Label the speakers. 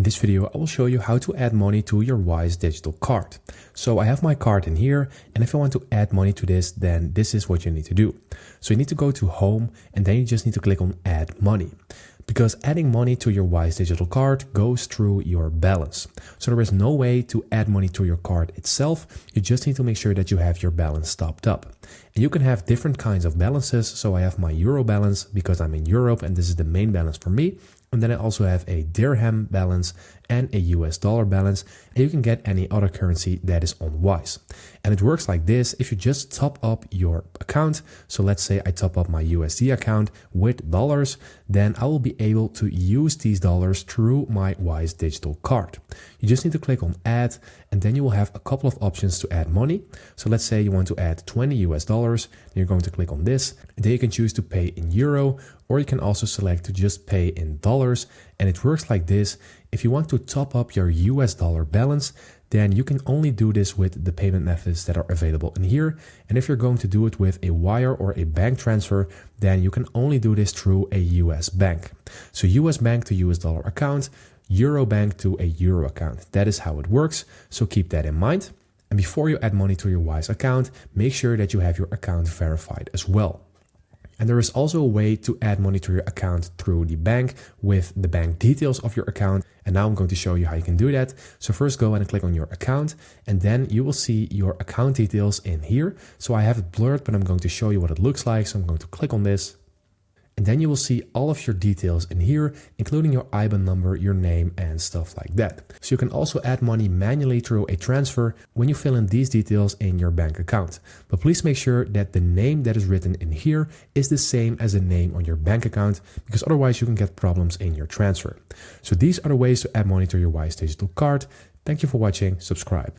Speaker 1: this video, I will show you how to add money to your Wise digital card. So I have my card in here, and if I want to add money to this, then this is what you need to do. So you need to go to Home, and then you just need to click on Add Money. Because adding money to your Wise digital card goes through your balance. So there is no way to add money to your card itself. You just need to make sure that you have your balance topped up. And you can have different kinds of balances. So I have my Euro balance because I'm in Europe and this is the main balance for me. And then I also have a dirham balance and a US dollar balance. And you can get any other currency that is on Wise. And it works like this. If you just top up your account, so let's say I top up my USD account with dollars, then I will be able to use these dollars through my Wise digital card. You just need to click on Add, and then you will have a couple of options to add money. So let's say you want to add 20 US dollars, then you're going to click on this. Then you can choose to pay in euro, or you can also select to just pay in dollars. And it works like this. If you want to top up your US dollar balance, then you can only do this with the payment methods that are available in here. And if you're going to do it with a wire or a bank transfer, then you can only do this through a US bank. So US bank to US dollar account, Euro bank to a Euro account. That is how it works. So keep that in mind. And before you add money to your Wise account, make sure that you have your account verified as well. And there is also a way to add money to your account through the bank with the bank details of your account. And now I'm going to show you how you can do that. So first go and click on your account, and then you will see your account details in here. So I have it blurred, but I'm going to show you what it looks like. So I'm going to click on this. And then you will see all of your details in here, including your IBAN number, your name, and stuff like that. So you can also add money manually through a transfer when you fill in these details in your bank account. But please make sure that the name that is written in here is the same as the name on your bank account, because otherwise you can get problems in your transfer. So these are the ways to add money to your Wise digital card. Thank you for watching. Subscribe.